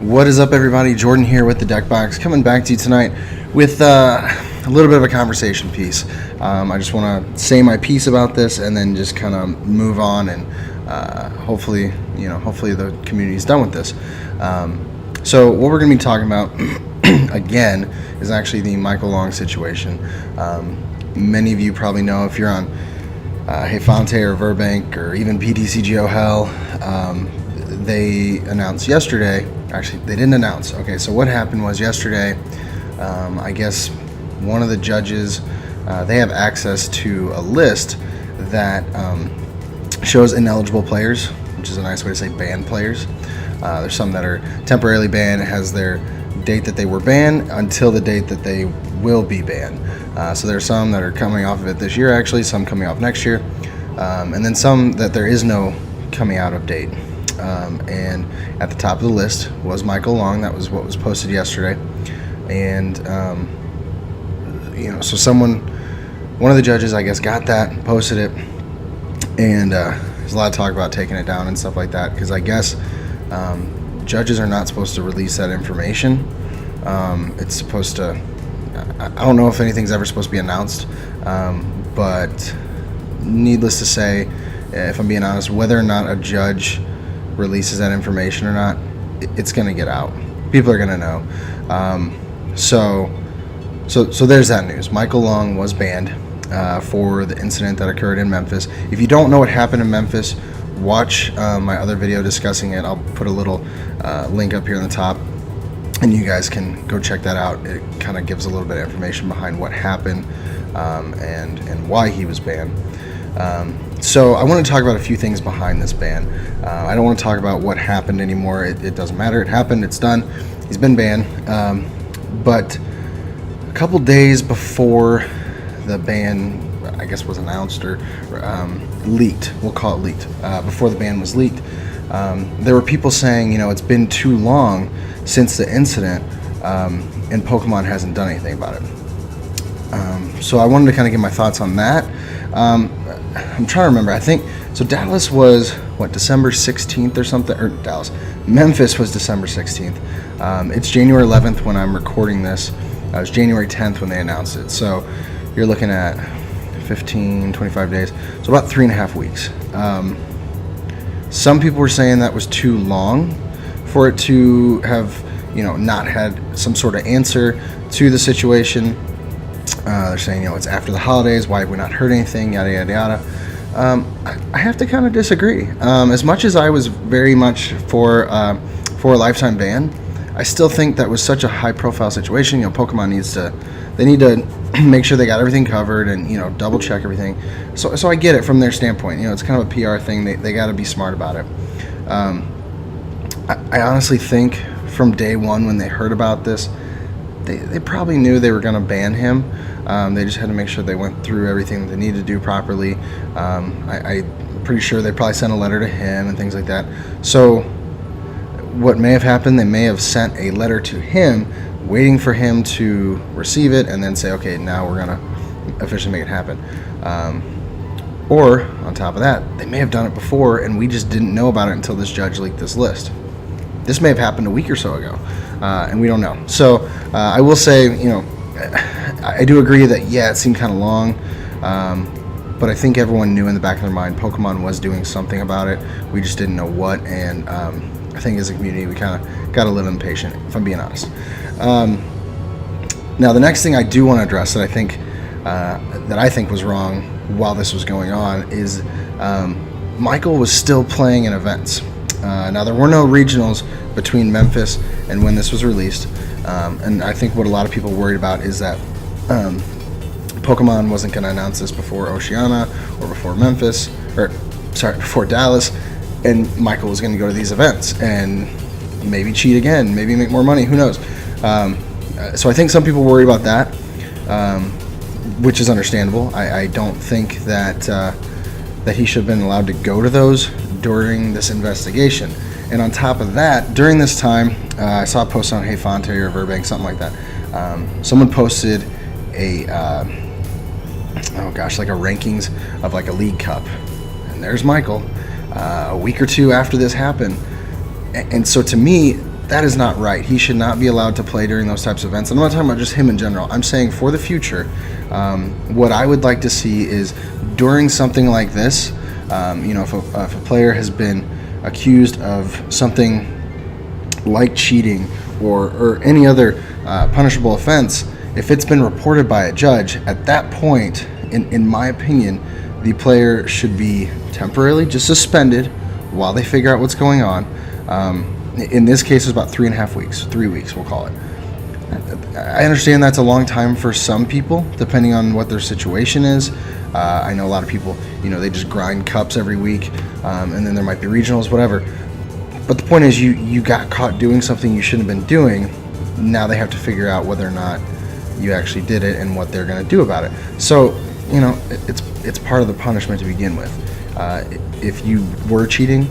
What is up, everybody? Jordan here with the Deck Box, coming back to you tonight with a little bit of a conversation piece. I just want to say my piece about this and then just kind of move on, and hopefully the community is done with this. So what we're going to be talking about again is actually the Michael Long situation. Many of you probably know, if you're on Hayfonte or Verbank or even PTCGO Hell, they announced yesterday. Actually, they didn't announce. Okay, so what happened was yesterday, I guess one of the judges, they have access to a list that shows ineligible players, which is a nice way to say banned players. There's some that are temporarily banned. It has their date that they were banned until the date that they will be banned. So there are some that are coming off of it this year, actually, some coming off next year, and then some that there is no coming out of date. And at the top of the list was Michael Long. That was what was posted yesterday. And so one of the judges, I guess, got that, posted it, and there's a lot of talk about taking it down and stuff like that, because I guess judges are not supposed to release that information. It's supposed to, I don't know if anything's ever supposed to be announced, but needless to say, if I'm being honest, whether or not a judge releases that information or not, it's going to get out. People are going to know. So there's that news. Michael Long was banned for the incident that occurred in Memphis. If you don't know what happened in Memphis, watch my other video discussing it. I'll put a little link up here on the top, and you guys can go check that out. It kind of gives a little bit of information behind what happened and why he was banned. So I want to talk about a few things behind this ban. I don't want to talk about what happened anymore. It doesn't matter. It happened. It's done. He's been banned. But a couple days before the ban, I guess, was announced or leaked, we'll call it leaked, before the ban was leaked, there were people saying, it's been too long since the incident, and Pokemon hasn't done anything about it. So I wanted to kind of give my thoughts on that. I'm trying to remember. I think so. Dallas was December 16th or something, or Memphis was December 16th. It's January 11th when I'm recording this. It was January 10th when they announced it. So you're looking at 25 days. So about 3.5 weeks. Some people were saying that was too long for it to have, not had some sort of answer to the situation. They're saying, it's after the holidays. Why have we not heard anything? Yada, yada, yada. I have to kind of disagree. As much as I was very much for a lifetime ban, I still think that was such a high-profile situation. Pokemon need to make sure they got everything covered and, double check everything. So I get it from their standpoint. It's kind of a PR thing. They got to be smart about it. I honestly think from day one when they heard about this, they probably knew they were going to ban him. They just had to make sure they went through everything they needed to do properly. I'm pretty sure they probably sent a letter to him and things like that. So what may have happened, they may have sent a letter to him waiting for him to receive it and then say, okay, now we're going to officially make it happen. Or on top of that, they may have done it before and we just didn't know about it until this judge leaked this list. This may have happened a week or so ago, and we don't know. So I will say, I do agree that, it seemed kind of long, but I think everyone knew in the back of their mind Pokemon was doing something about it. We just didn't know what, and I think as a community we kind of got a little impatient, if I'm being honest. Now the next thing I do want to address that I think was wrong while this was going on is Michael was still playing in events. Now there were no regionals between Memphis and when this was released, and I think what a lot of people worried about is that Pokemon wasn't going to announce this before Oceania or before before Dallas, and Michael was going to go to these events and maybe cheat again, maybe make more money, who knows. So I think some people worry about that, which is understandable. I don't think that he should have been allowed to go to those during this investigation. And on top of that, during this time, I saw a post on Hayfonte or Verbank, something like that. Someone posted a like a rankings of like a league cup, and there's Michael a week or two after this happened. And so to me, that is not right. He should not be allowed to play during those types of events. I'm not talking about just him in general. I'm saying for the future, what I would like to see is during something like this, if a player has been accused of something like cheating or any other punishable offense, if it's been reported by a judge, at that point, in my opinion, the player should be temporarily just suspended while they figure out what's going on. In this case, it's about 3.5 weeks, 3 weeks, we'll call it. I understand that's a long time for some people, depending on what their situation is. I know a lot of people, they just grind cups every week, and then there might be regionals, whatever. But the point is, you got caught doing something you shouldn't have been doing. Now they have to figure out whether or not you actually did it and what they're going to do about it. So, it's part of the punishment to begin with. If you were cheating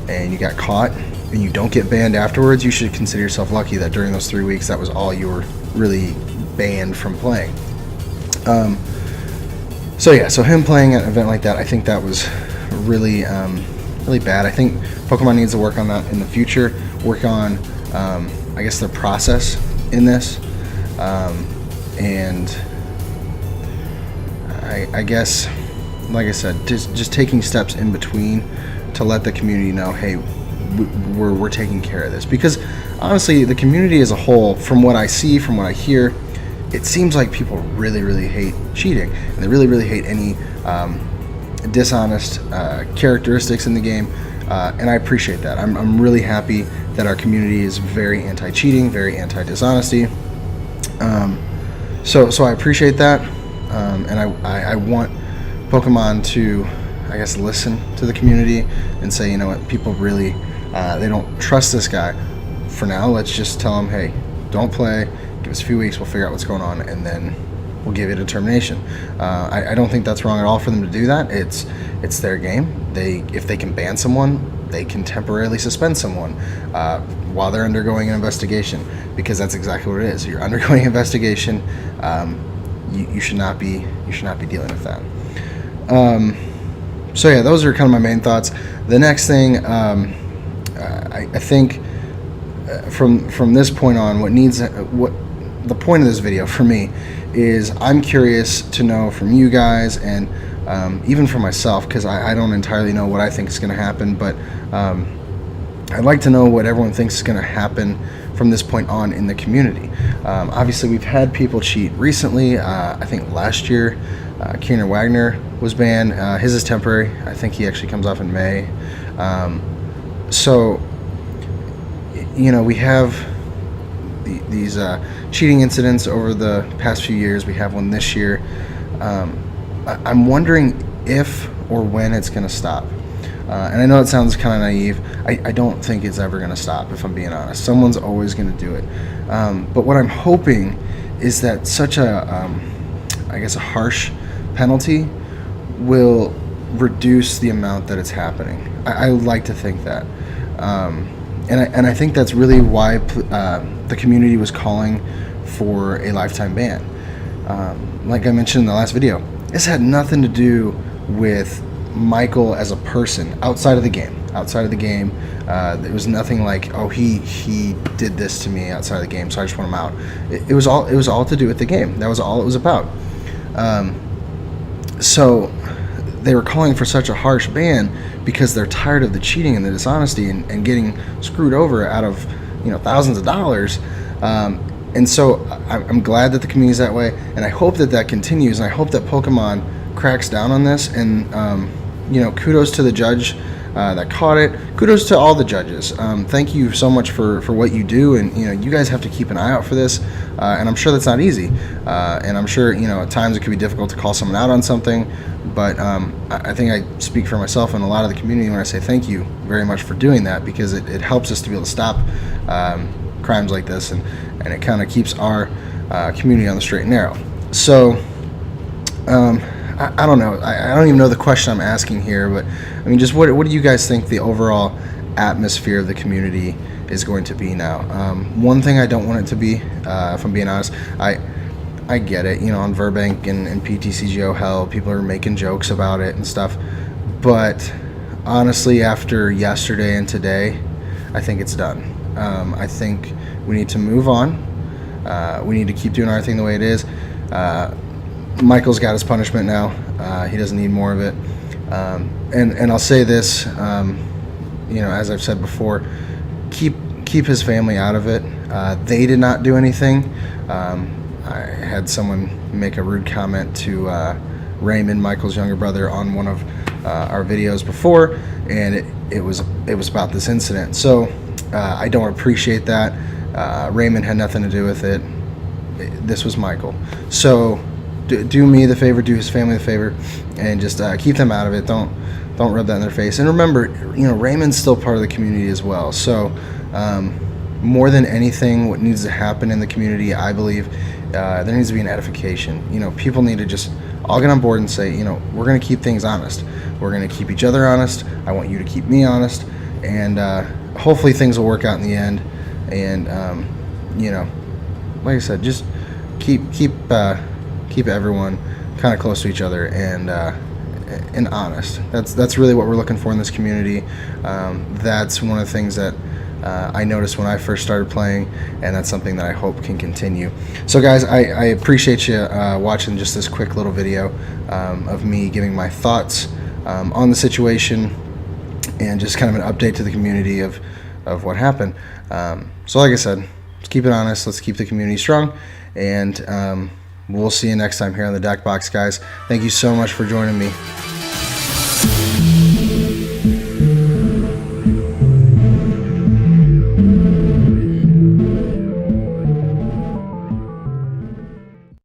and you got caught and you don't get banned afterwards, you should consider yourself lucky that during those 3 weeks, that was all you were really banned from playing. So him playing at an event like that, I think that was really, really bad. I think Pokemon needs to work on that in the future, work on, their process in this, and I guess, like I said, just taking steps in between to let the community know, hey, we're taking care of this. Because honestly, the community as a whole, from what I see, from what I hear, it seems like people really, really hate cheating, and they really, really hate any dishonest characteristics in the game, and I appreciate that. I'm really happy that our community is very anti-cheating, very anti-dishonesty. So I appreciate that, and I want Pokemon to, I guess, listen to the community and say, you know what, people really, they don't trust this guy. For now, let's just tell them, hey, don't play, give us a few weeks, we'll figure out what's going on, and then we'll give you a determination. I don't think that's wrong at all for them to do that. It's their game. If they can ban someone, they can temporarily suspend someone while they're undergoing an investigation, because that's exactly what it is. You're undergoing an investigation. You should not be dealing with that. So yeah, those are kind of my main thoughts. The next thing, I think from this point on, what the point of this video for me is, I'm curious to know from you guys, and even for myself, because I don't entirely know what I think is going to happen, but I'd like to know what everyone thinks is going to happen from this point on in the community. Obviously, we've had people cheat recently. I think last year, Keener Wagner was banned. His is temporary. I think he actually comes off in May. So, we have these cheating incidents over the past few years. We have one this year. I'm wondering if or when it's going to stop. And I know it sounds kind of naive. I don't think it's ever going to stop, if I'm being honest. Someone's always going to do it. But what I'm hoping is that such a harsh penalty will reduce the amount that it's happening. I would like to think that. And I think that's really why the community was calling for a lifetime ban. Like I mentioned in the last video, this had nothing to do with Michael as a person outside of the game. There was nothing like, oh, he did this to me outside of the game, so I just want him out. It was all to do with the game. That was all it was about. So they were calling for such a harsh ban because they're tired of the cheating and the dishonesty and getting screwed over out of thousands of dollars. And so I'm glad that the community is that way, and I hope that continues, and I hope that Pokemon cracks down on this. And kudos to the judge that caught it. Kudos to all the judges. Thank you so much for what you do, and you guys have to keep an eye out for this. And I'm sure that's not easy. And I'm sure at times it could be difficult to call someone out on something. But I think I speak for myself and a lot of the community when I say thank you very much for doing that, because it helps us to be able to stop crimes like this, and it kind of keeps our community on the straight and narrow. So I don't know. I don't even know the question I'm asking here, but I mean, just what do you guys think the overall atmosphere of the community is going to be now? One thing I don't want it to be, if I'm being honest, I get it. On Verbank and PTCGO, hell, people are making jokes about it and stuff. But honestly, after yesterday and today, I think it's done. I think we need to move on. We need to keep doing our thing the way it is. Michael's got his punishment now. He doesn't need more of it. And I'll say this, as I've said before, keep his family out of it. They did not do anything. I had someone make a rude comment to Raymond, Michael's younger brother, on one of our videos before, and it was about this incident. So I don't appreciate that. Raymond had nothing to do with it. This was Michael. So do me the favor, do his family the favor, and just keep them out of it. Don't rub that in their face. And remember, Raymond's still part of the community as well. So more than anything, what needs to happen in the community, I believe, there needs to be an edification. People need to just all get on board and say, we're going to keep things honest. We're going to keep each other honest. I want you to keep me honest, and hopefully things will work out in the end. And like I said, just keep everyone kind of close to each other and honest. That's really what we're looking for in this community. That's one of the things that I noticed when I first started playing, and that's something that I hope can continue. So guys, I appreciate you watching just this quick little video of me giving my thoughts on the situation, and just kind of an update to the community of what happened. So like I said, let's keep it honest, let's keep the community strong, and we'll see you next time here on the Deck Box, guys. Thank you so much for joining me.